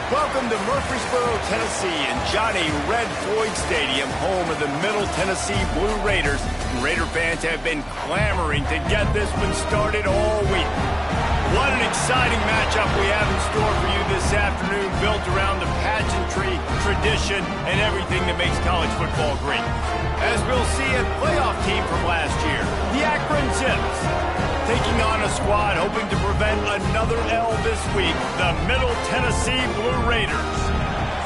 Welcome to Murfreesboro, Tennessee, and Johnny Red Floyd Stadium, home of the Middle Tennessee Blue Raiders. And Raider fans have been clamoring to get this one started all week. What an exciting matchup we have in store for you this afternoon, built around the pageantry, tradition, and everything that makes college football great. As we'll see, a playoff team from last year, the Akron Zips, taking on a squad hoping to prevent another L this week, the Middle Tennessee Blue Raiders.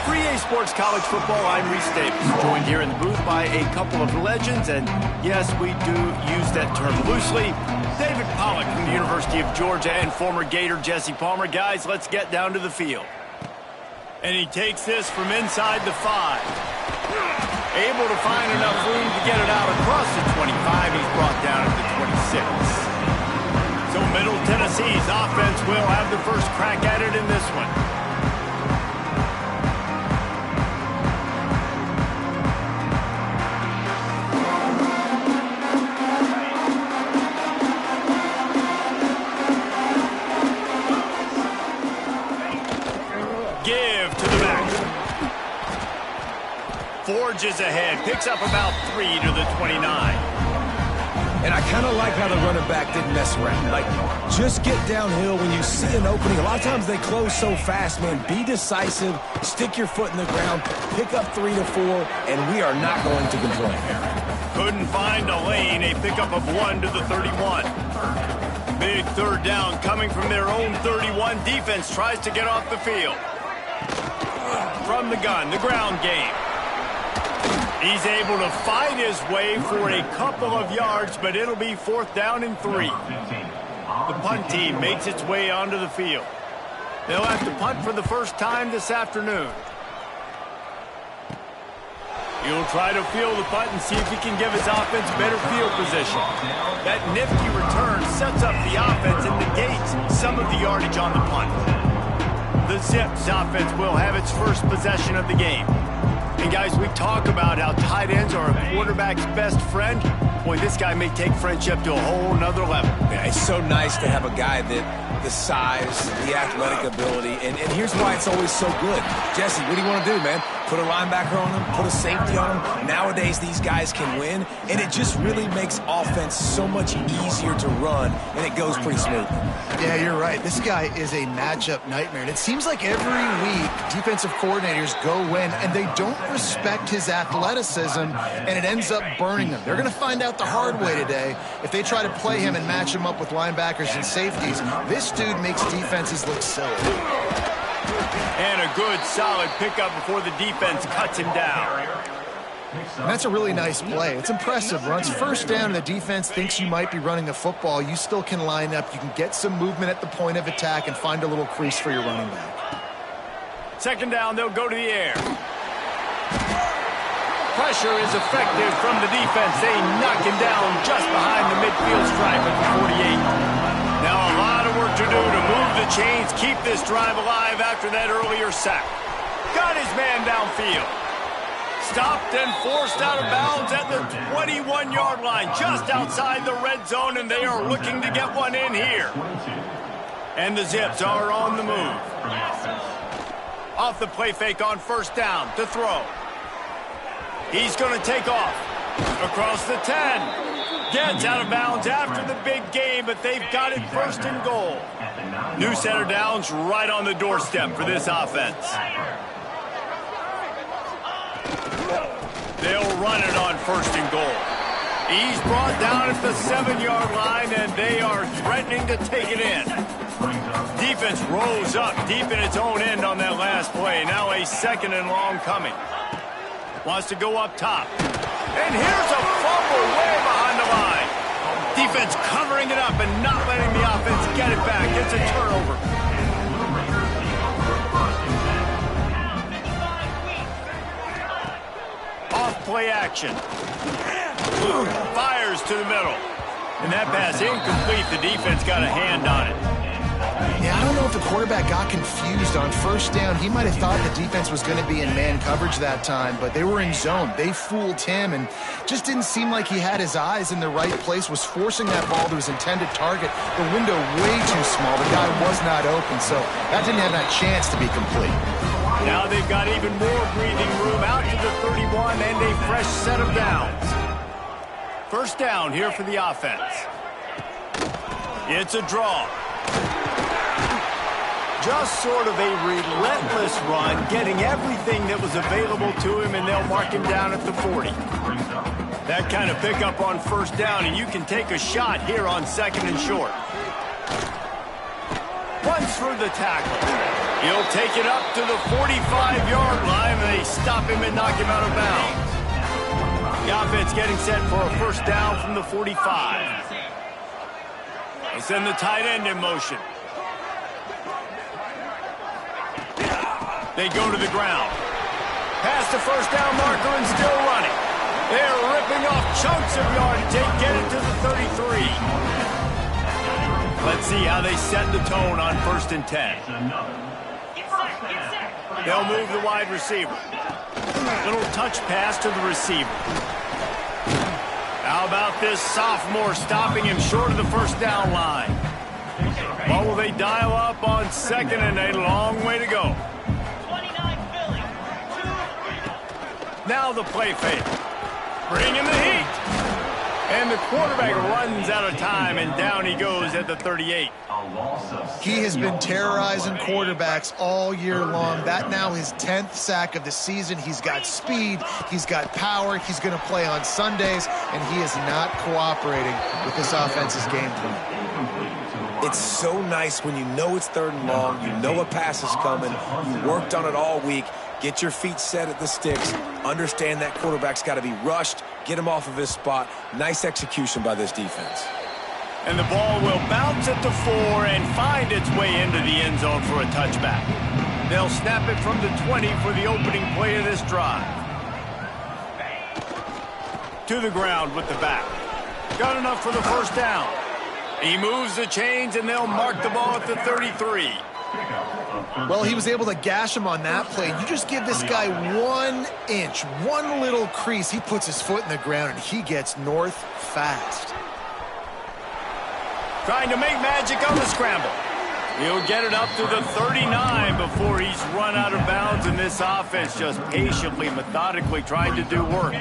3A Sports College Football, I'm Reese Davis, joined here in the booth by a couple of legends, and yes, we do use that term loosely. David Pollack from the University of Georgia and former Gator Jesse Palmer. Guys, let's get down to the field. And he takes this from inside the 5. Able to find enough room to get it out across the 25. He's brought down at the 26. So Middle Tennessee's offense will have the first crack at it in this one. Give to the back. Forges ahead, picks up about 3 to the 29. And I kind of like how the running back didn't mess around. Like, just get downhill when you see an opening. A lot of times they close so fast, man. Be decisive, stick your foot in the ground, pick up 3 to 4, and we are not going to complain. Couldn't find a lane, a pickup of 1 to the 31. Big third down coming from their own 31. Defense tries to get off the field. From the gun, the ground game. He's able to fight his way for a couple of yards, but it'll be 4th down and 3. The punt team makes its way onto the field. They'll have to punt for the first time this afternoon. He'll try to field the punt and see if he can give his offense better field position. That nifty return sets up the offense and negates some of the yardage on the punt. The Zips offense will have its first possession of the game. And guys, we talk about how tight ends are a quarterback's best friend. Boy, this guy may take friendship to a whole nother level. Yeah, it's so nice to have a guy that the size, the athletic ability, and here's why it's always so good. Jesse, what do you want to do, man? Put a linebacker on them, put a safety on them. Nowadays, these guys can win, and it just really makes offense so much easier to run, and it goes pretty smooth. Yeah, you're right. This guy is a matchup nightmare, and it seems like every week defensive coordinators go in, and they don't respect his athleticism, and it ends up burning them. They're going to find out the hard way today. If they try to play him and match him up with linebackers and safeties, this dude makes defenses look silly. And a good, solid pickup before the defense cuts him down. And that's a really nice play. It's impressive. Runs first down and the defense thinks you might be running the football. You still can line up. You can get some movement at the point of attack and find a little crease for your running back. 2nd down, they'll go to the air. Pressure is effective from the defense. They knock him down just behind the midfield stripe at the 48. Now a lot of work to do to move the chains, keep this drive alive after that earlier sack. Got his man downfield. Stopped and forced out of bounds at the 21-yard line, just outside the red zone, and they are looking to get one in here. And the Zips are on the move. Off the play fake on 1st down to throw. He's going to take off across the 10. Gets out of bounds after the big game, but they've got it 1st and goal. New set of downs right on the doorstep for this offense. They'll run it on 1st and goal. He's brought down at the 7-yard line, and they are threatening to take it in. Defense rose up deep in its own end on that last play. Now a 2nd and long coming. Wants to go up top. And here's a fumble way behind the line. Defense covering it up and not letting the offense get it back. It's a turnover. Off play action. Fires to the middle. And that pass incomplete. The defense got a hand on it. Yeah, I don't know if the quarterback got confused on first down. He might have thought the defense was going to be in man coverage that time, but they were in zone. They fooled him and just didn't seem like he had his eyes in the right place, was forcing that ball to his intended target. The window way too small. The guy was not open, so that didn't have that chance to be complete. Now they've got even more breathing room out to the 31 and a fresh set of downs. First down here for the offense. It's a draw. Just sort of a relentless run, getting everything that was available to him, and they'll mark him down at the 40. That kind of pickup on first down, and you can take a shot here on second and short. Runs through the tackle. He'll take it up to the 45-yard line, and they stop him and knock him out of bounds. The offense getting set for a first down from the 45. They send the tight end in motion. They go to the ground. Past the first down marker and still running. They're ripping off chunks of yardage. They get it to the 33. Let's see how they set the tone on 1st and 10. They'll move the wide receiver. Little touch pass to the receiver. How about this sophomore stopping him short of the first down line? What will they dial up on second and a long way to go? Now the play fake. Bring in the heat. And the quarterback runs out of time, and down he goes at the 38. He has been terrorizing quarterbacks all year long. That now his 10th sack of the season. He's got speed. He's got power. He's going to play on Sundays, and he is not cooperating with this offense's game plan. It's so nice when you know it's 3rd and long, you know a pass is coming, you worked on it all week, get your feet set at the sticks, understand that quarterback's got to be rushed, get him off of his spot. Nice execution by this defense. And the ball will bounce at the 4 and find its way into the end zone for a touchback. They'll snap it from the 20 for the opening play of this drive. To the ground with the back. Got enough for the first down. He moves the chains, and they'll mark the ball at the 33. Well, he was able to gash him on that play. You just give this guy 1 inch, one little crease. He puts his foot in the ground, and he gets north fast. Trying to make magic on the scramble. He'll get it up to the 39 before he's run out of bounds, and this offense just patiently, methodically trying to do work.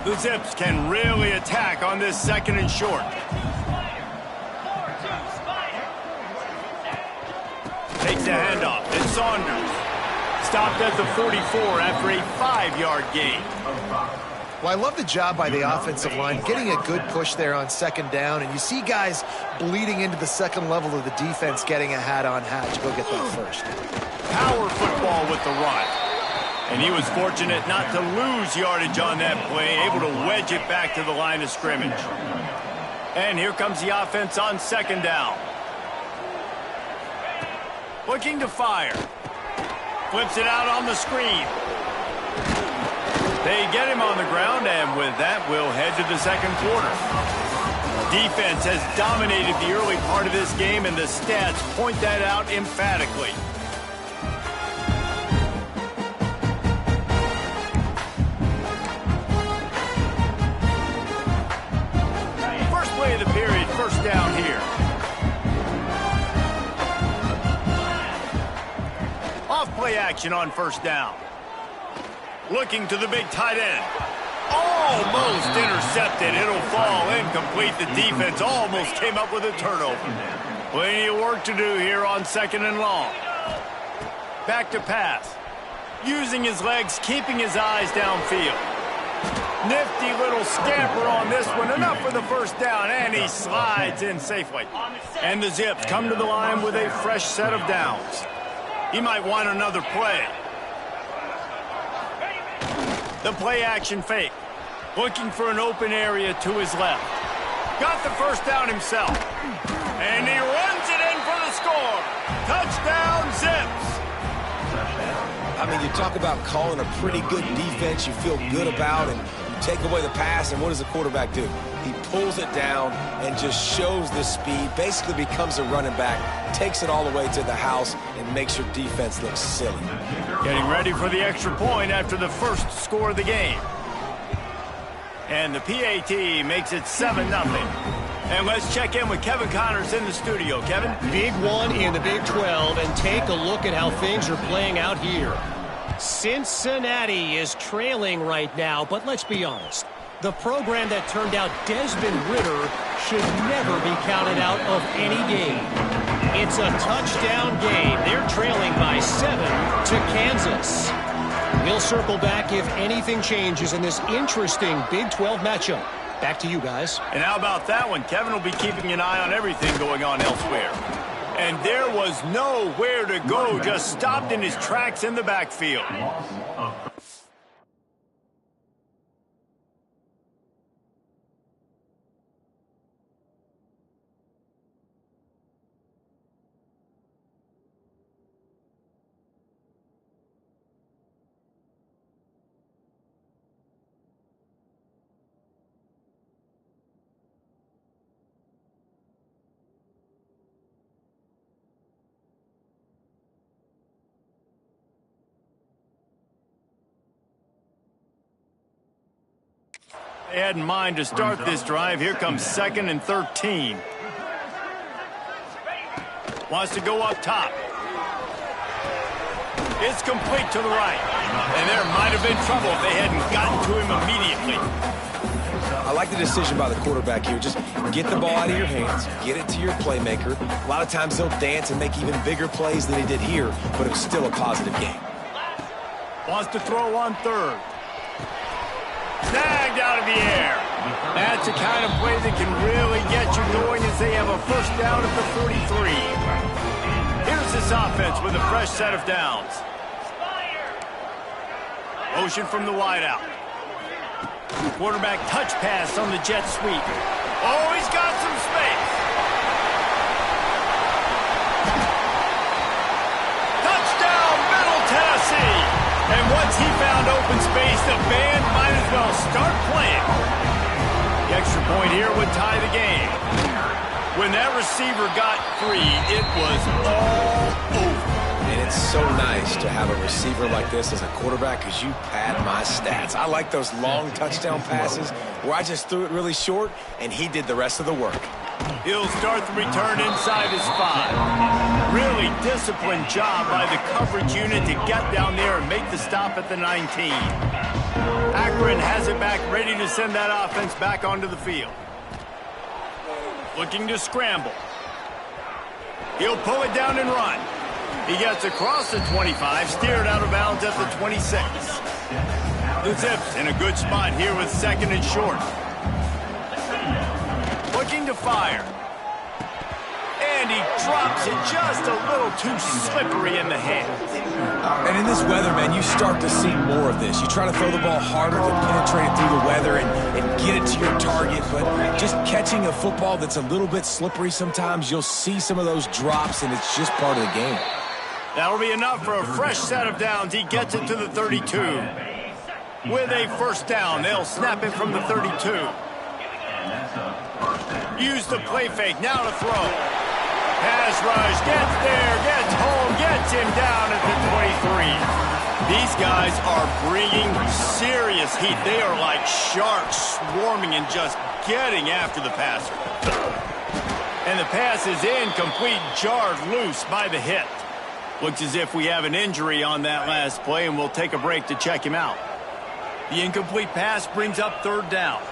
The Zips can really attack on this 2nd and short. Takes the handoff. It's Saunders. Stopped at the 44 after a 5-yard gain. Well, I love the job by the offensive line, getting a good push there on 2nd down, and you see guys bleeding into the 2nd level of the defense getting a hat-on-hat to go get that first. Power football with the run. And he was fortunate not to lose yardage on that play, able to wedge it back to the line of scrimmage. And here comes the offense on 2nd down. Looking to fire. Flips it out on the screen. They get him on the ground, and with that, we'll head to the 2nd quarter. Defense has dominated the early part of this game, and the stats point that out emphatically. First play of the period, first down here. Off-play action on first down. Looking to the big tight end. Almost intercepted. It'll fall incomplete. The defense almost came up with a turnover. Plenty of work to do here on 2nd and long. Back to pass. Using his legs, keeping his eyes downfield. Nifty little scamper on this one. Enough for the first down, and he slides in safely. And the Zips come to the line with a fresh set of downs. He might want another play. The play action fake. Looking for an open area to his left. Got the first down himself. And he runs it in for the score. Touchdown, Zips. I mean, you talk about calling a pretty good defense you feel good about, and you take away the pass, and what does the quarterback do? He pulls it down and just shows the speed, basically becomes a running back, takes it all the way to the house, and makes your defense look silly. Getting ready for the extra point after the first score of the game. And the PAT makes it 7-0. And let's check in with Kevin Connors in the studio. Kevin? Big one in the Big 12, and take a look at how things are playing out here. Cincinnati is trailing right now, but let's be honest. The program that turned out Desmond Ridder should never be counted out of any game. It's a touchdown game. They're trailing by 7 to Kansas. We'll circle back if anything changes in this interesting Big 12 matchup. Back to you guys. And how about that one? Kevin will be keeping an eye on everything going on elsewhere. And there was nowhere to go, just stopped in his tracks in the backfield. They had in mind to start this drive. Here comes 2nd and 13. Wants to go up top. It's complete to the right. And there might have been trouble if they hadn't gotten to him immediately. I like the decision by the quarterback here. Just get the ball out of your hands, get it to your playmaker. A lot of times he'll dance and make even bigger plays than he did here, but it was still a positive game. Wants to throw on 3rd. Snagged out of the air. That's the kind of play that can really get you going as they have a first down at the 43. Here's this offense with a fresh set of downs. Motion from the wideout. Quarterback touch pass on the jet sweep. Oh, he's got some space. Touchdown, Middle Tennessee. And once he found open space, the band might as well start playing. The extra point here would tie the game. When that receiver got free, it was all over. And it's so nice to have a receiver like this as a quarterback because you pad my stats. I like those long touchdown passes where I just threw it really short and he did the rest of the work. He'll start the return inside his 5. Really disciplined job by the coverage unit to get down there and make the stop at the 19. Akron has it back, ready to send that offense back onto the field. Looking to scramble. He'll pull it down and run. He gets across the 25, steered out of bounds at the 26. The Zips in a good spot here with 2nd and short. Looking to fire. And he drops it just a little too slippery in the hands. And in this weather, man, you start to see more of this. You try to throw the ball harder to penetrate it through the weather and get it to your target, but just catching a football that's a little bit slippery sometimes, you'll see some of those drops, and it's just part of the game. That'll be enough for a fresh set of downs. He gets it to the 32. With a first down, they'll snap it from the 32. Use the play fake, now to throw. Pass rush, gets there, gets home, gets him down at the 23. These guys are bringing serious heat. They are like sharks swarming and just getting after the passer. And the pass is incomplete, jarred loose by the hit. Looks as if we have an injury on that last play, and we'll take a break to check him out. The incomplete pass brings up 3rd down.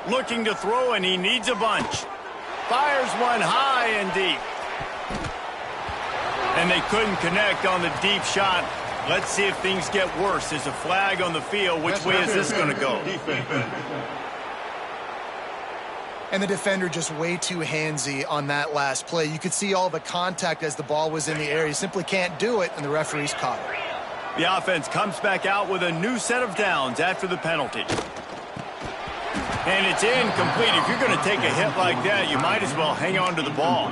Looking to throw, and he needs a bunch. Fires one high and deep. And they couldn't connect on the deep shot. Let's see if things get worse. There's a flag on the field. Which way is this going to go? And the defender just way too handsy on that last play. You could see all the contact as the ball was in the air. He simply can't do it, and the referee's caught it. The offense comes back out with a new set of downs after the penalty. And it's incomplete. If you're going to take a hit like that, you might as well hang on to the ball.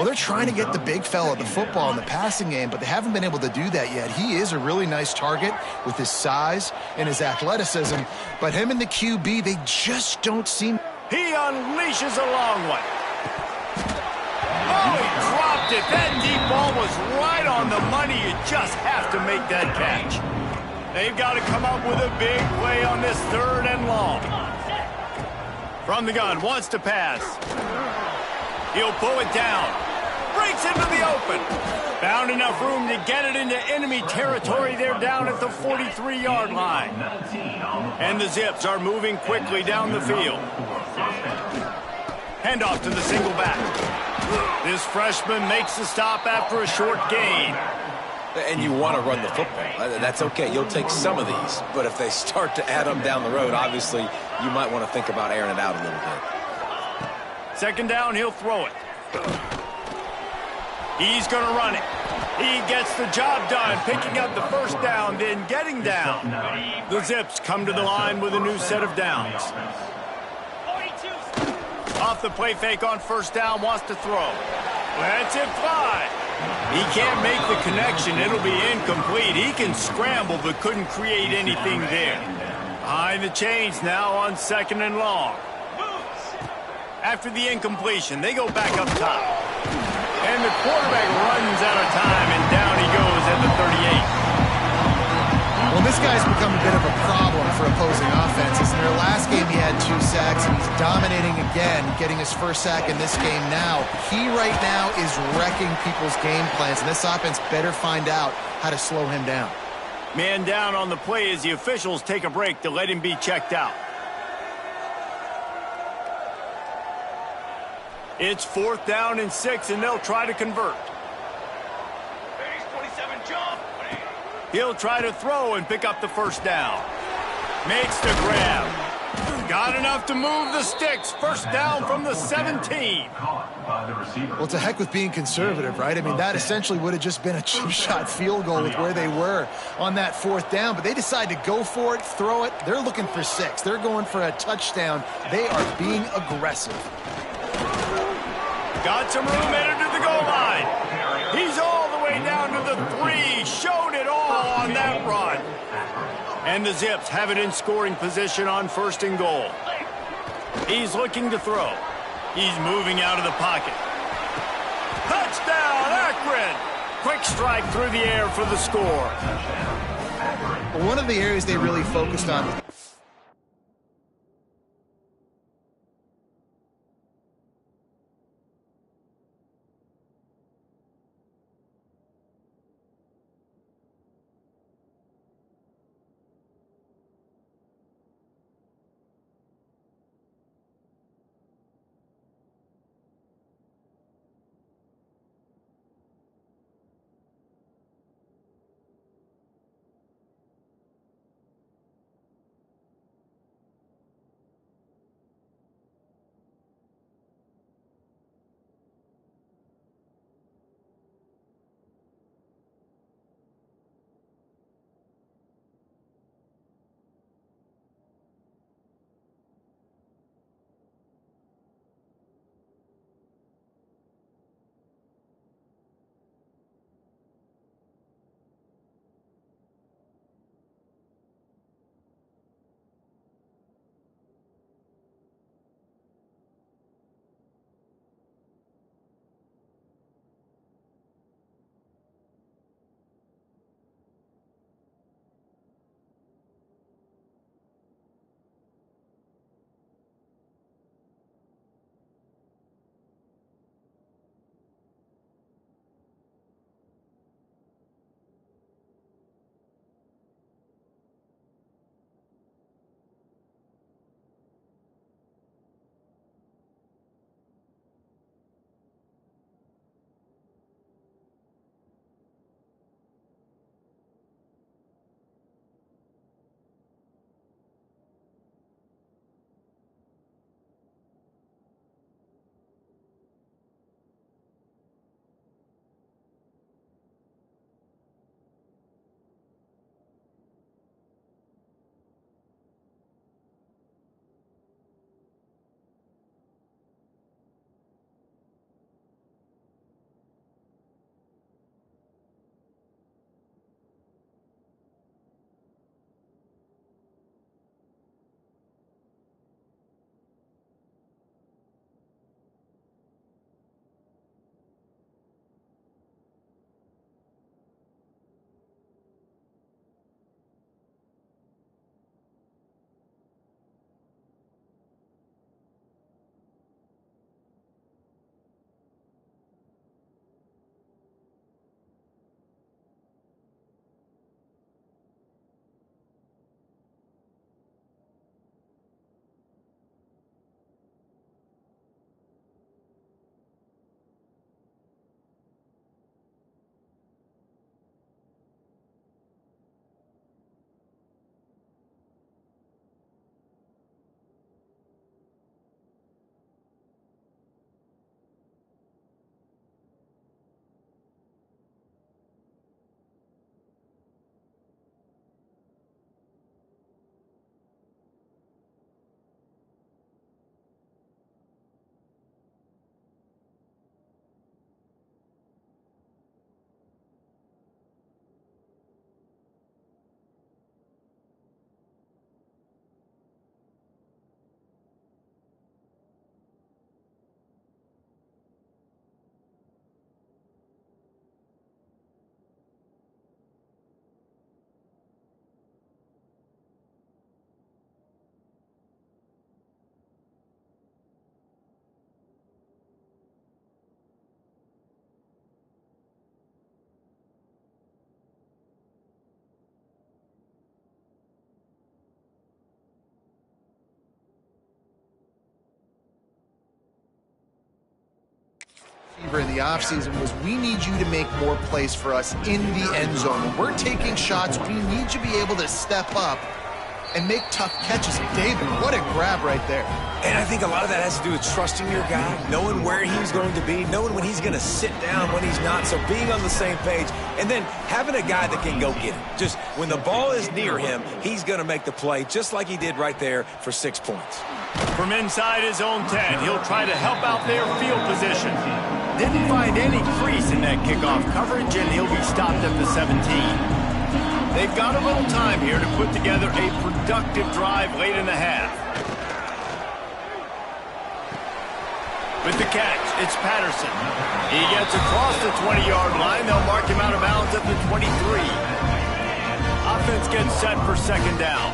Well, they're trying to get the big fella the football in the passing game, but they haven't been able to do that yet. He is a really nice target with his size and his athleticism, but him and the QB, they just don't seem... He unleashes a long one. Oh, he dropped it. That deep ball was right on the money. You just have to make that catch. They've got to come up with a big play on this 3rd and long. From the gun, wants to pass. He'll pull it down. Breaks into the open. Found enough room to get it into enemy territory. They're down at the 43-yard line. And the Zips are moving quickly down the field. Handoff to the single back. This freshman makes the stop after a short gain. And you want to run the football. That's okay. You'll take some of these. But if they start to add them down the road, obviously, you might want to think about airing it out a little bit. 2nd down, he'll throw it. He's going to run it. He gets the job done, picking up the 1st down, then getting down. The Zips come to the line with a new set of downs. Off the play fake on 1st down, wants to throw. Lets it fly. He can't make the connection. It'll be incomplete. He can scramble, but couldn't create anything there. Behind the chains now on 2nd and long. After the incompletion, they go back up top. And the quarterback runs out of time, and down he goes at the 38. Well, this guy's become a bit of a problem for opposing offenses. In their last game, he had 2 sacks, and he's dominating again, getting his 1st sack in this game now. He right now is wrecking people's game plans, and this offense better find out how to slow him down. Man down on the play as the officials take a break to let him be checked out. It's 4th down and 6, and they'll try to convert. He'll try to throw and pick up the 1st down. Makes the grab. Got enough to move the sticks. 1st down from the 17. Well, to heck with being conservative, right? I mean, that essentially would have just been a cheap-shot field goal with where they were on that 4th down. But they decide to go for it, throw it. They're looking for 6. They're going for a touchdown. They are being aggressive. Got some room headed to the goal line. He's all the way down to the 3. Showed it all on that run. And the Zips have it in scoring position on 1st and goal. He's looking to throw. He's moving out of the pocket. Touchdown, Akron! Quick strike through the air for the score. Well, one of the areas they really focused on in the offseason was, we need you to make more plays for us in the end zone. When we're taking shots, we need you to be able to step up and make tough catches. David, what a grab right there. And I think a lot of that has to do with trusting your guy, knowing where he's going to be, knowing when he's going to sit down, when he's not, so being on the same page, and then having a guy that can go get it. Just when the ball is near him, he's going to make the play, just like he did right there for 6 points. From inside his own 10, he'll try to help out their field position. Didn't find any crease in that kickoff coverage, and he'll be stopped at the 17. They've got a little time here to put together a productive drive late in the half. With the catch, it's Patterson. He gets across the 20-yard line. They'll mark him out of bounds at the 23. Offense gets set for second down.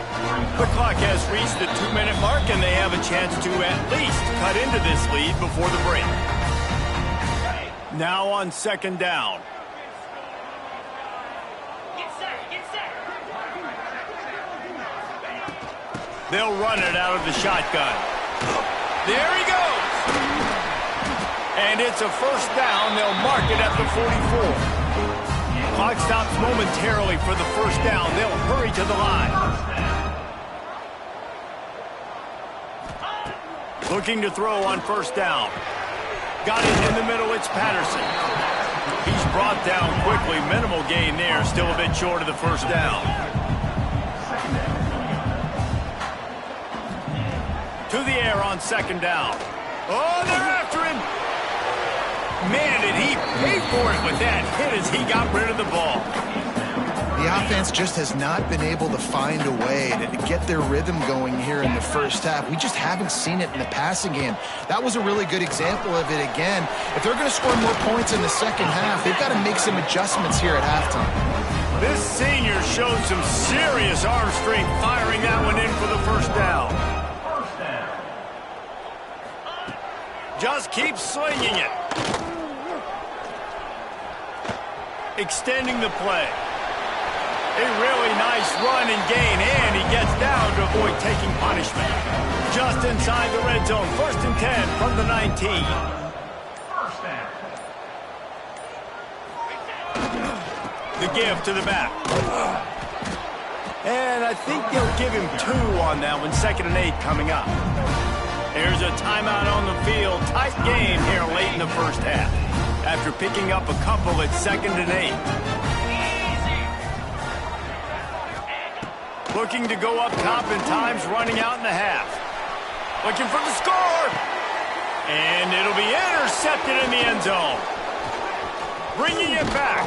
The clock has reached the 2-minute mark, and they have a chance to at least cut into this lead before the break. Now on second down. They'll run it out of the shotgun. There he goes. And it's a first down. They'll mark it at the 44. Clock stops momentarily for the first down. They'll hurry to the line. Looking to throw on first down. Got it in the middle. It's Patterson. He's brought down quickly. Minimal gain there. Still a bit short of the first down. To the air on second down. Oh, they're after him. Man, did he pay for it with that hit as he got rid of the ball. The offense just has not been able to find a way to get their rhythm going here in the first half. We just haven't seen it in the passing game. That was a really good example of it again. If they're going to score more points in the second half, they've got to make some adjustments here at halftime. This senior showed some serious arm strength firing that one in for the first down. Just keep slinging it. Extending the play. A really nice run and gain, and he gets down to avoid taking punishment. Just inside the red zone, 1st and 10 from the 19. The give to the back. And I think they'll give him 2 on that one, 2nd and 8 coming up. There's a timeout on the field. Tight game here late in the first half. After picking up a couple at 2nd and 8. Looking to go up top, and time's running out in the half. Looking for the score. And it'll be intercepted in the end zone. Bringing it back.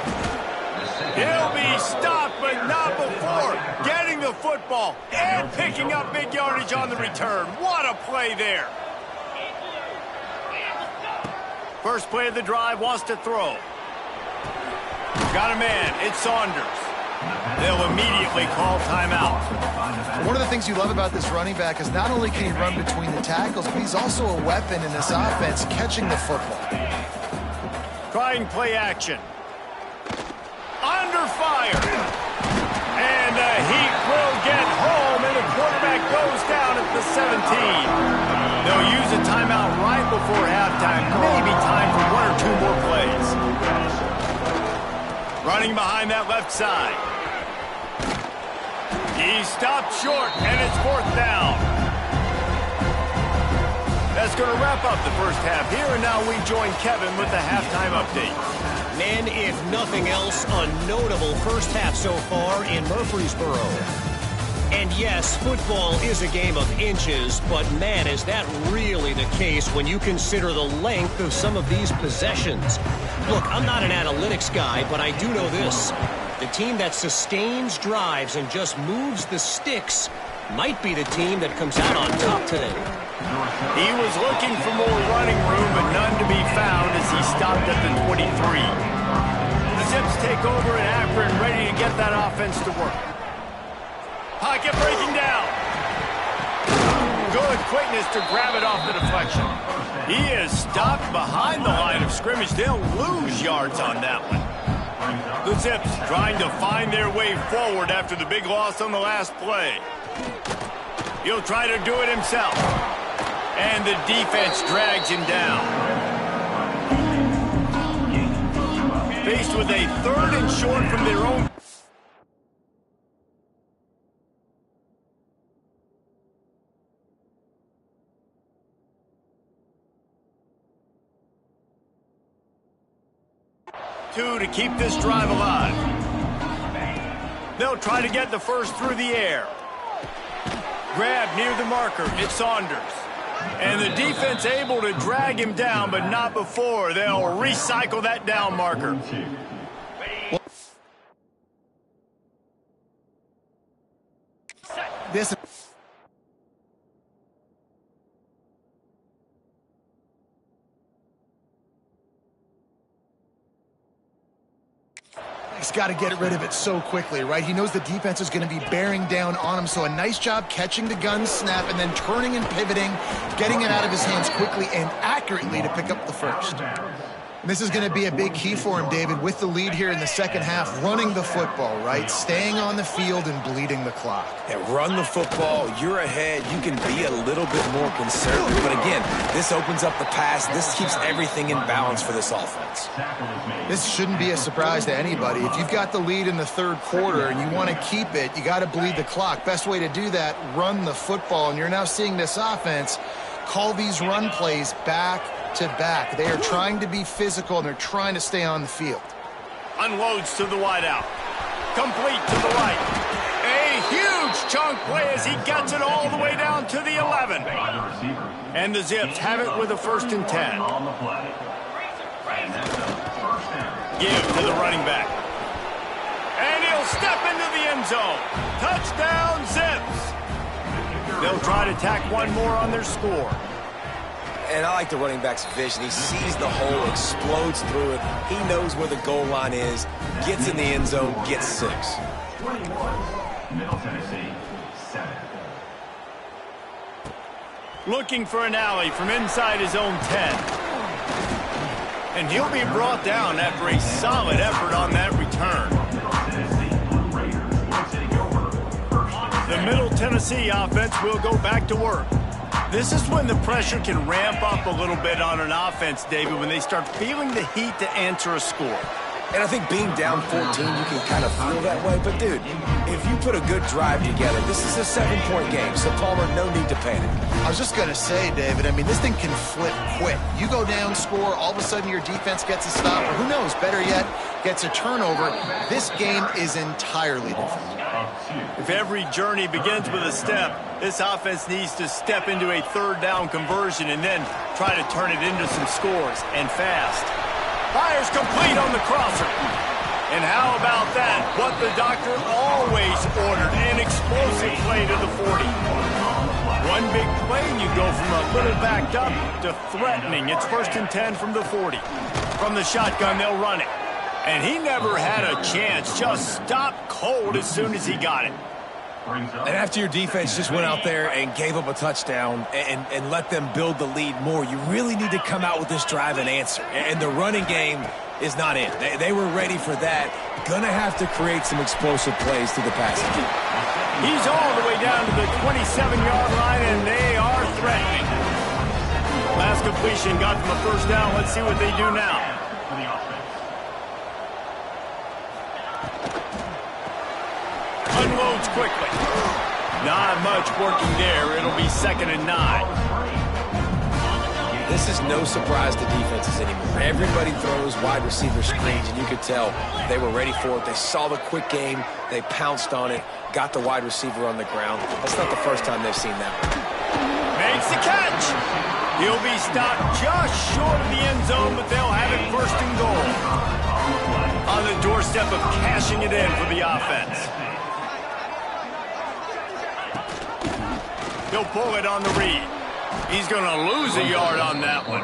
He'll be stopped, but not before getting the football and picking up big yardage on the return. What a play there. First play of the drive, wants to throw. Got a man, it's Saunders. They'll immediately call timeout. One of the things you love about this running back is not only can he run between the tackles, but he's also a weapon in this offense, catching the football. Trying play action. Under fire. And the Heat will get home, and the quarterback goes down at the 17. They'll use a timeout right before halftime. Maybe time for 1 or 2 more plays. Running behind that left side. He stopped short, and it's 4th down. That's going to wrap up the first half here, and now we join Kevin with the halftime update. Man, if nothing else, a notable first half so far in Murfreesboro. And yes, football is a game of inches, but man, is that really the case when you consider the length of some of these possessions. Look, I'm not an analytics guy, but I do know this. The team that sustains drives and just moves the sticks might be the team that comes out on top today. He was looking for more running room, but none to be found as he stopped at the 23. The Zips take over at Akron, ready to get that offense to work. Pocket breaking down. Good quickness to grab it off the deflection. He is stopped behind the line of scrimmage. They'll lose yards on that one. The Zips trying to find their way forward after the big loss on the last play. He'll try to do it himself. And the defense drags him down. faced with a 3rd and short from their own. To keep this drive alive. They'll try to get the first through the air. Grab near the marker. It's Saunders. And the defense able to drag him down, but not before. They'll recycle that down marker. This He's got to get rid of it so quickly, right? He knows the defense is going to be bearing down on him, so a nice job catching the gun snap and then turning and pivoting, getting it out of his hands quickly and accurately to pick up the first. And this is going to be a big key for him, David, with the lead here in the second half, running the football, right? Staying on the field and bleeding the clock. Yeah, run the football. You're ahead. You can be a little bit more conservative. But again, this opens up the pass. This keeps everything in balance for this offense. This shouldn't be a surprise to anybody. If you've got the lead in the third quarter and you want to keep it, you got to bleed the clock. Best way to do that, run the football. And you're now seeing this offense call these run plays back to back. They are trying to be physical, and they're trying to stay on the field. Unloads to the wideout. Complete to the right. A huge chunk play as he gets it all the way down to the 11. And the Zips have it with a 1st and 10. Give to the running back. And he'll step into the end zone. Touchdown, Zips. They'll try to tack one more on their score. And I like the running back's vision. He sees the hole, explodes through it. He knows where the goal line is, gets in the end zone, gets 6. 21, Middle Tennessee, 7. Looking for an alley from inside his own 10. And he'll be brought down after a solid effort on that return. The Middle Tennessee offense will go back to work. This is when the pressure can ramp up a little bit on an offense, David, when they start feeling the heat to answer a score. And I think being down 14, you can kind of feel that way. But, dude, if you put a good drive together, this is a 7-point game. So, Palmer, no need to panic. I was just going to say, David, I mean, this thing can flip quick. You go down, score, all of a sudden your defense gets a stop, or who knows, better yet, gets a turnover. This game is entirely different. If every journey begins with a step, this offense needs to step into a 3rd down conversion and then try to turn it into some scores, and fast. Fires complete on the crosser. And how about that? What the doctor always ordered, an explosive play to the 40. One big play and you go from a little backed up to threatening. It's 1st and 10 from the 40. From the shotgun, they'll run it. And he never had a chance, just stopped cold as soon as he got it. And after your defense just went out there and gave up a touchdown and let them build the lead more, you really need to come out with this drive and answer. And the running game is not in. They were ready for that. Gonna have to create some explosive plays through the passing game. He's all the way down to the 27-yard line, and they are threatening. Last completion got them a 1st down. Let's see what they do now. Unloads quickly. Not much working there. It'll be 2nd and 9. This is no surprise to defenses anymore. Everybody throws wide receiver screens, and you could tell they were ready for it. They saw the quick game. They pounced on it, got the wide receiver on the ground. That's not the first time they've seen that one. Makes the catch. He'll be stopped just short of the end zone, but they'll have it 1st and goal. On the doorstep of cashing it in for the offense. He'll pull it on the read. He's going to lose a yard on that one.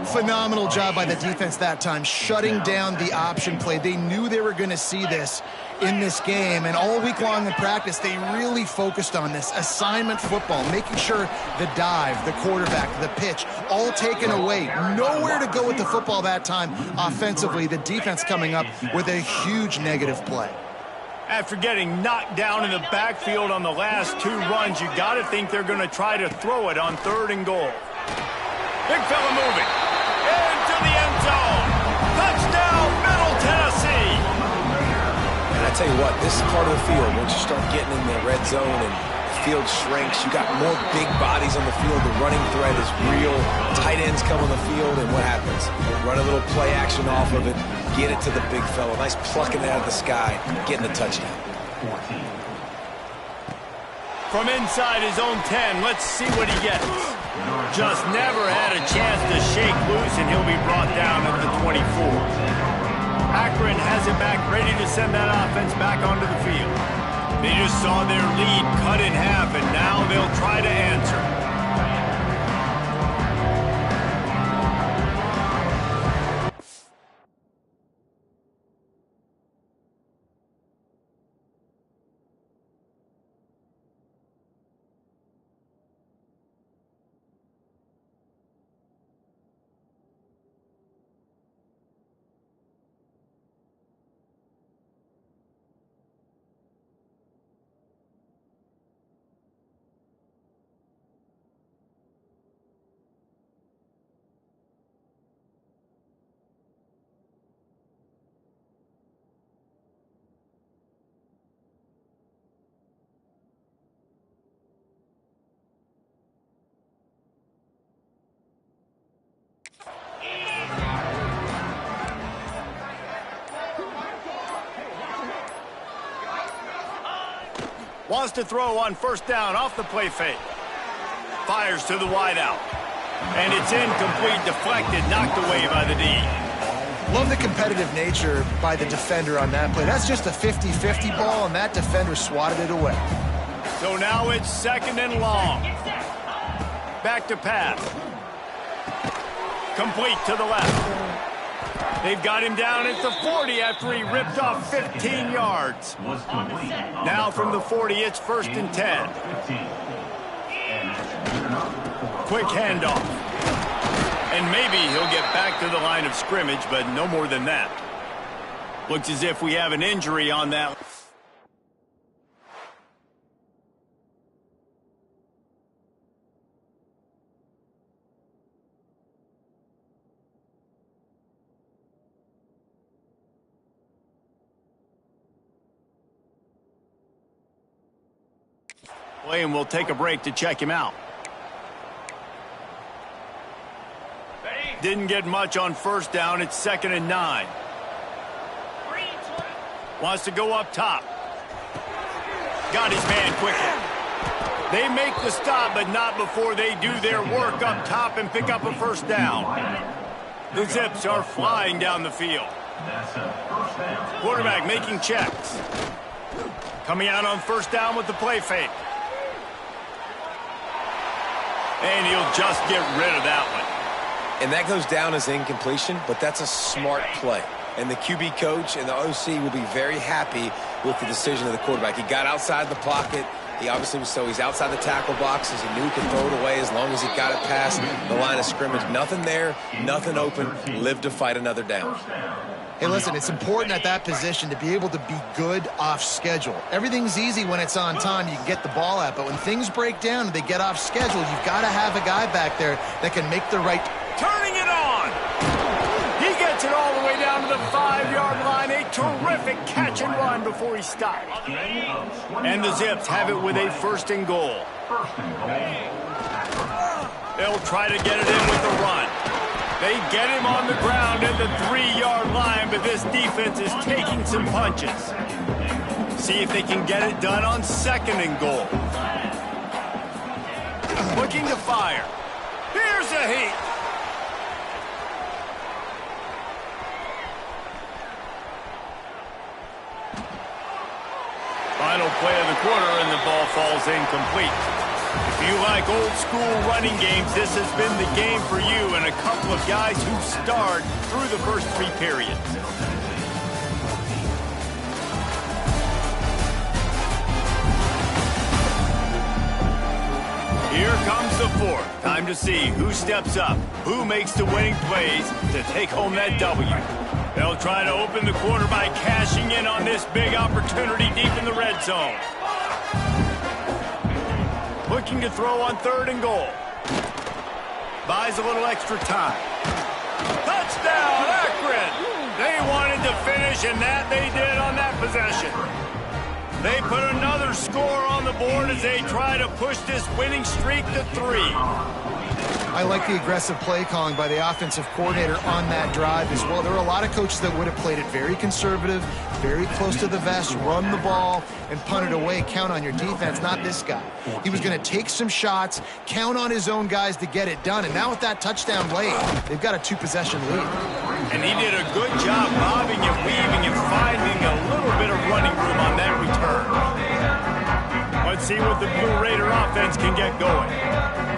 Phenomenal job by the defense that time, shutting down the option play. They knew they were going to see this in this game, and all week long in practice, they really focused on this assignment football, making sure the dive, the quarterback, the pitch, all taken away. Nowhere to go with the football that time offensively. The defense coming up with a huge negative play. After getting knocked down in the backfield on the last 2 runs, you got to think they're going to try to throw it on 3rd and goal. Big fella moving. Into the end zone. Touchdown, tell you what, this part of the field, once you start getting in the red zone and the field shrinks, you got more big bodies on the field. The running threat is real. Tight ends come on the field, and what happens? Run a little play action off of it, get it to the big fella. Nice plucking it out of the sky, getting the touchdown. 14. From inside his own 10, let's see what he gets. Just never had a chance to shake loose, and he'll be brought down at the 24. Akron has it back, ready to send that offense back onto the field. They just saw their lead cut in half, and now they'll try to answer. Wants to throw on first down off the play fake. Fires to the wideout. And it's incomplete, deflected, knocked away by the D. Love the competitive nature by the defender on that play. That's just a 50-50 ball, and that defender swatted it away. So now it's second and long. Back to pass. Complete to the left. They've got him down at the 40 after he ripped off 15 yards. Now from the 40, it's first and 10. Quick handoff. And maybe he'll get back to the line of scrimmage, but no more than that. Looks as if we have an injury on that. And we'll take a break to check him out. Didn't get much on first down. It's second and 9. Wants to go up top. Got his man quickly. They make the stop, but not before they do their work up top and pick up a first down. The Zips are flying down the field. Quarterback making checks. Coming out on first down with the play fake. And he'll just get rid of that one. And that goes down as incompletion, but that's a smart play. And the QB coach and the OC will be very happy with the decision of the quarterback. He got outside the pocket. He obviously was he's outside the tackle boxes. He knew he could throw it away as long as he got it past the line of scrimmage. Nothing there, nothing open. Live to fight another down. Hey, listen, it's important at that position to be able to be good off schedule. Everything's easy when it's on time. You can get the ball out. But when things break down and they get off schedule, you've got to have a guy back there that can make the right. Turning it on. He gets it all the way down to the 5-yard line. A terrific catch and run before he stopped. And the Zips have it with a first and goal. They'll try to get it in with the run. They get him on the ground at the 3-yard line, but this defense is taking some punches. See if they can get it done on second and goal. Looking to fire. Here's a heat. Final play of the quarter, and the ball falls incomplete. If you like old-school running games, this has been the game for you and a couple of guys who starred through the first 3 periods. Here comes the fourth. Time to see who steps up, who makes the winning plays to take home that W. They'll try to open the quarter by cashing in on this big opportunity deep in the red zone. Looking to throw on third and goal. Buys a little extra time. Touchdown, Akron! They wanted to finish, and that they did on that possession. They put another score on the board as they try to push this winning streak to 3. I like the aggressive play calling by the offensive coordinator on that drive as well. There are a lot of coaches that would have played it very conservative, very close to the vest, run the ball, and punt it away. Count on your defense, not this guy. He was going to take some shots, count on his own guys to get it done. And now with that touchdown late, they've got a 2-possession lead. And he did a good job bobbing and weaving and finding a little bit of running room on that return. Let's see what the Blue Raider offense can get going.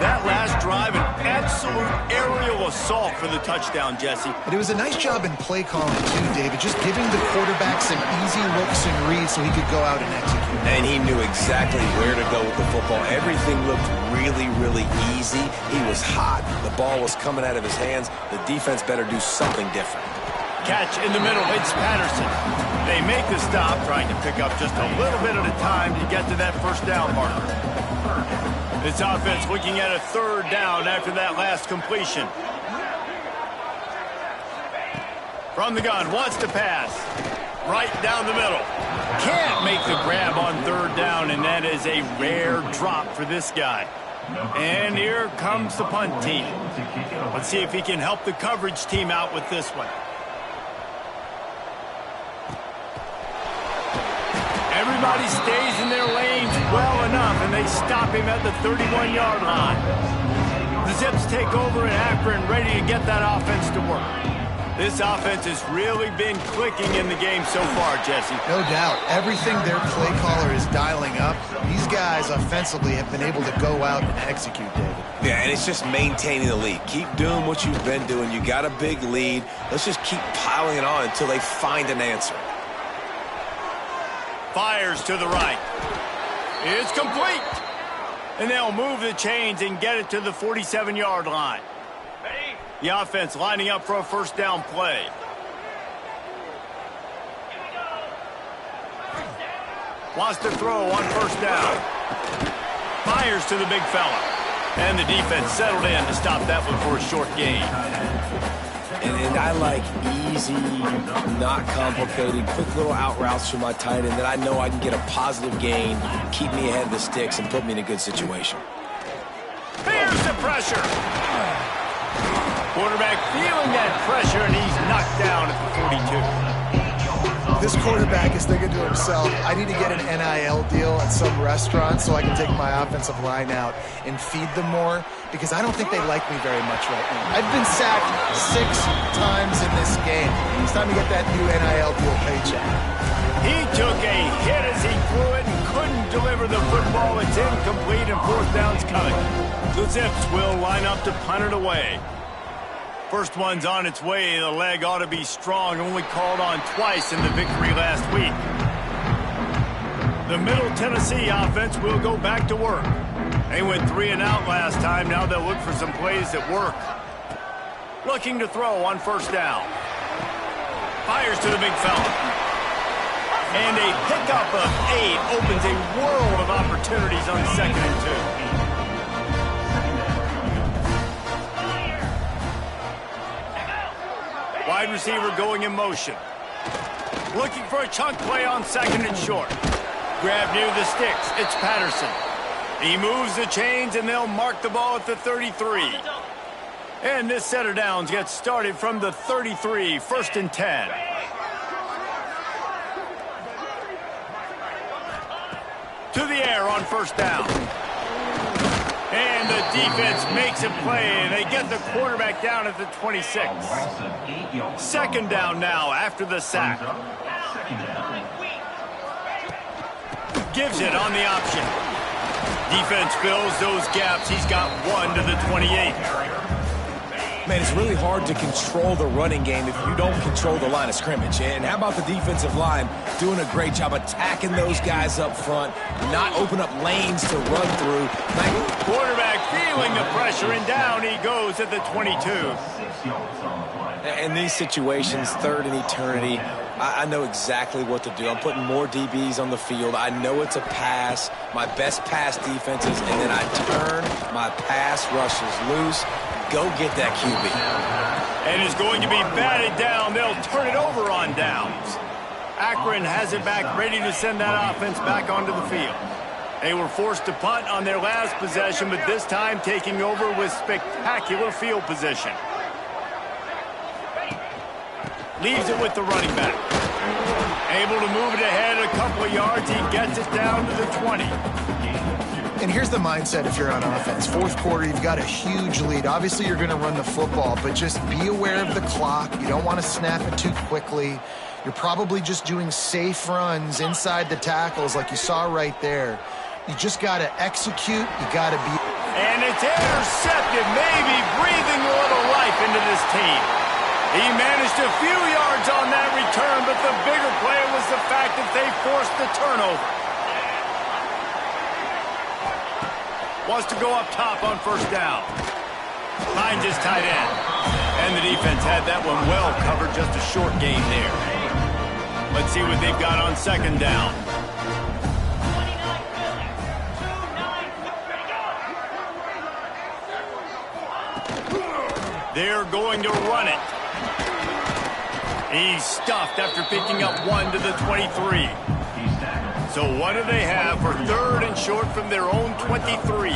That last drive, an absolute aerial assault for the touchdown, Jesse. And it was a nice job in play calling, too, David, just giving the quarterback some easy looks and reads so he could go out and execute. And he knew exactly where to go with the football. Everything looked really, really easy. He was hot. The ball was coming out of his hands. The defense better do something different. Catch in the middle, it's Patterson. They make the stop, trying to pick up just a little bit at a time to get to that first down marker. This offense looking at a 3rd down after that last completion. From the gun, wants to pass. Right down the middle. Can't make the grab on 3rd down, and that is a rare drop for this guy. And here comes the punt team. Let's see if he can help the coverage team out with this one. Everybody stays in their lanes well enough, and they stop him at the 31-yard line. The Zips take over in Akron, ready to get that offense to work. This offense has really been clicking in the game so far, Jesse. No doubt. Everything their play caller is dialing up, these guys offensively have been able to go out and execute, David. Yeah, and it's just maintaining the lead. Keep doing what you've been doing. You got a big lead. Let's just keep piling it on until they find an answer. Fires to the right. It's complete. And they'll move the chains and get it to the 47-yard line. The offense lining up for a first down play. Wants to throw on first down. Fires to the big fella. And the defense settled in to stop that one for a short gain. And I like easy, not complicated, quick little out routes for my tight end that I know I can get a positive gain, keep me ahead of the sticks, and put me in a good situation. Here's the pressure. Quarterback feeling that pressure, and he's knocked down at the 42. This quarterback is thinking to himself, I need to get an NIL deal at some restaurant so I can take my offensive line out and feed them more, because I don't think they like me very much right now. I've been sacked 6 times in this game. It's time to get that new NIL deal paycheck. He took a hit as he threw it and couldn't deliver the football. It's incomplete and 4th down's coming. The Zips will line up to punt it away. First one's on its way. The leg ought to be strong. Only called on twice in the victory last week. The Middle Tennessee offense will go back to work. They went 3 and out last time. Now they'll look for some plays that work. Looking to throw on first down. Fires to the big fella. And a pickup of 8 opens a world of opportunities on 2nd and 2. Wide receiver going in motion. Looking for a chunk play on 2nd and short. Grab near the sticks. It's Patterson. He moves the chains, and they'll mark the ball at the 33. And this set of downs gets started from the 33, 1st and 10. To the air on first down. And the defense makes a play, and they get the quarterback down at the 26. 2nd down now after the sack. Gives it on the option. Defense fills those gaps. He's got 1 to the 28. Man, it's really hard to control the running game if you don't control the line of scrimmage. And how about the defensive line doing a great job attacking those guys up front, not open up lanes to run through. Quarterback feeling the pressure, and down he goes at the 22. In these situations, 3rd and eternity, I know exactly what to do. I'm putting more DBs on the field. I know it's a pass, my best pass defenses, and then I turn my pass rushes loose. Go get that QB. And is going to be batted down. They'll turn it over on downs. Akron has it back, ready to send that offense back onto the field. They were forced to punt on their last possession, but this time taking over with spectacular field position. Leaves it with the running back. Able to move it ahead a couple of yards. He gets it down to the 20. And here's the mindset if you're on offense. Fourth quarter, you've got a huge lead. Obviously, you're going to run the football, but just be aware of the clock. You don't want to snap it too quickly. You're probably just doing safe runs inside the tackles like you saw right there. You just got to execute. You got to be... And it's intercepted, maybe breathing a little life into this team. He managed a few yards on that return, but the bigger play was the fact that they forced the turnover. Wants to go up top on first down. Finds his tight end. And the defense had that one well covered, just a short gain there. Let's see what they've got on second down. They're going to run it. He's stuffed after picking up one to the 23. So what do they have for third and short from their own 23?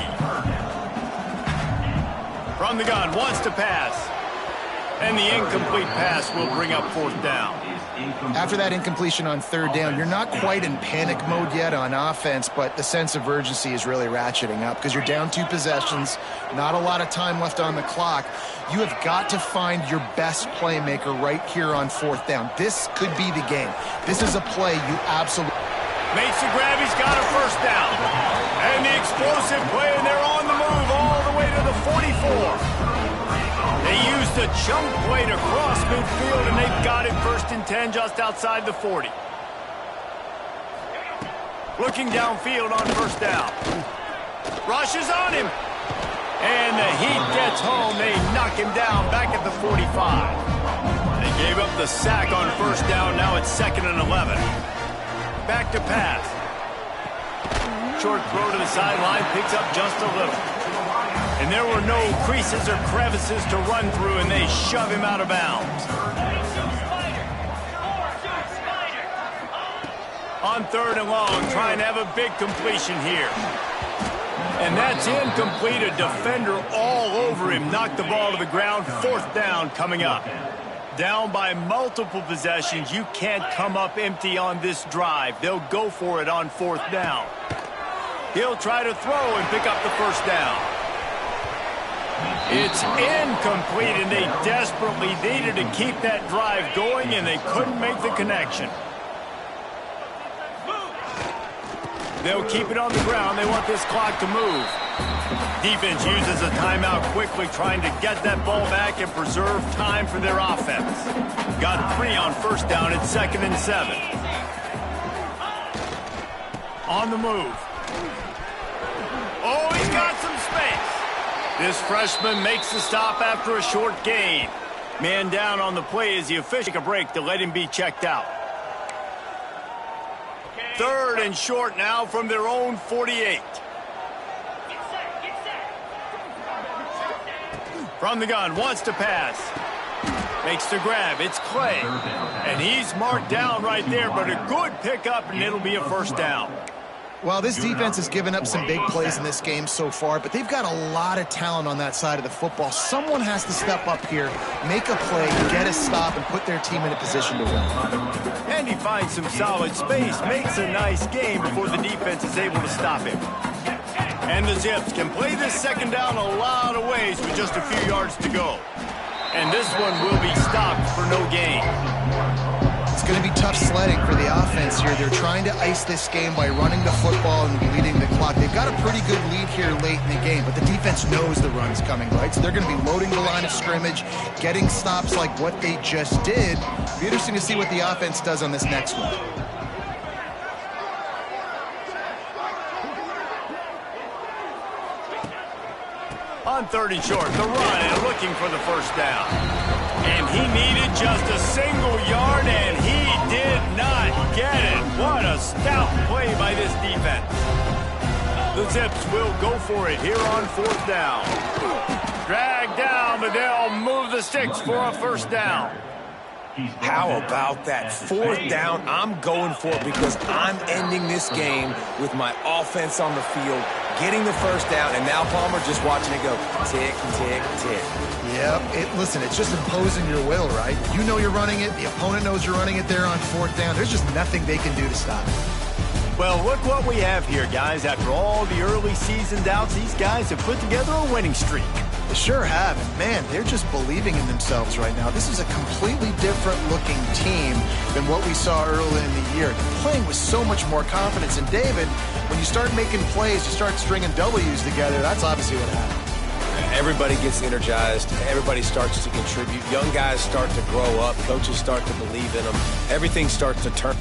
From the gun, wants to pass. And the incomplete pass will bring up fourth down. After that incompletion on third down, you're not quite in panic mode yet on offense, but the sense of urgency is really ratcheting up because you're down 2 possessions, not a lot of time left on the clock. You have got to find your best playmaker right here on fourth down. This could be the game. This is a play you absolutely... Makes the grab, he's got a first down. And the explosive play, and they're on the move all the way to the 44. They used a chunk play to cross midfield, and they've got it first and 10 just outside the 40. Looking downfield on first down. Rushes on him. And the heat gets home. They knock him down back at the 45. They gave up the sack on first down. Now it's 2nd and 11. Back to pass. Short throw to the sideline, picks up just a little. And there were no creases or crevices to run through, and they shove him out of bounds. On third and long, trying to have a big completion here. And that's incomplete. A defender all over him. Knocked the ball to the ground. Fourth down coming up. Down by multiple possessions. You can't come up empty on this drive. They'll go for it on fourth down. He'll try to throw and pick up the first down. It's incomplete, and they desperately needed to keep that drive going, and they couldn't make the connection. They'll keep it on the ground. They want this clock to move. Defense uses a timeout quickly, trying to get that ball back and preserve time for their offense. Got 3 on first down. It's 2nd and 7. On the move. Oh, he's got some space. This freshman makes the stop after a short gain. Man down on the play as the official take a break to let him be checked out. Third and short now from their own 48. From the gun, wants to pass. Makes the grab, it's Clay. And he's marked down right there, but a good pickup, and it'll be a first down. Well, this defense has given up some big plays in this game so far, but they've got a lot of talent on that side of the football. Someone has to step up here, make a play, get a stop, and put their team in a position to win. And he finds some solid space, makes a nice game before the defense is able to stop him. And the Zips can play this second down a lot of ways with just a few yards to go. And this one will be stopped for no gain. It's going to be tough sledding for the offense here. They're trying to ice this game by running the football and leading the clock. They've got a pretty good lead here late in the game, but the defense knows the run's coming, right? So they're going to be loading the line of scrimmage, getting stops like what they just did. It'll be interesting to see what the offense does on this next one. On third and short, the run and looking for the first down. And he needed just a single yard, and he did not get it. What a stout play by this defense. The Zips will go for it here on fourth down. Dragged down, but they'll move the sticks for a first down. How about that? 4th down, I'm going for it because I'm ending this game with my offense on the field, getting the 1st down, and now Palmer just watching it go tick, tick, tick. Yep. Listen, it's just imposing your will, right? You know you're running it. The opponent knows you're running it there on 4th down. There's just nothing they can do to stop it. Well, look what we have here, guys. After all the early season doubts, these guys have put together a winning streak. They sure have. And, man, they're just believing in themselves right now. This is a completely different-looking team than what we saw early in the year. They're playing with so much more confidence. And, David, when you start making plays, you start stringing W's together, that's obviously what happened. Everybody gets energized. Everybody starts to contribute. Young guys start to grow up. Coaches start to believe in them. Everything starts to turn.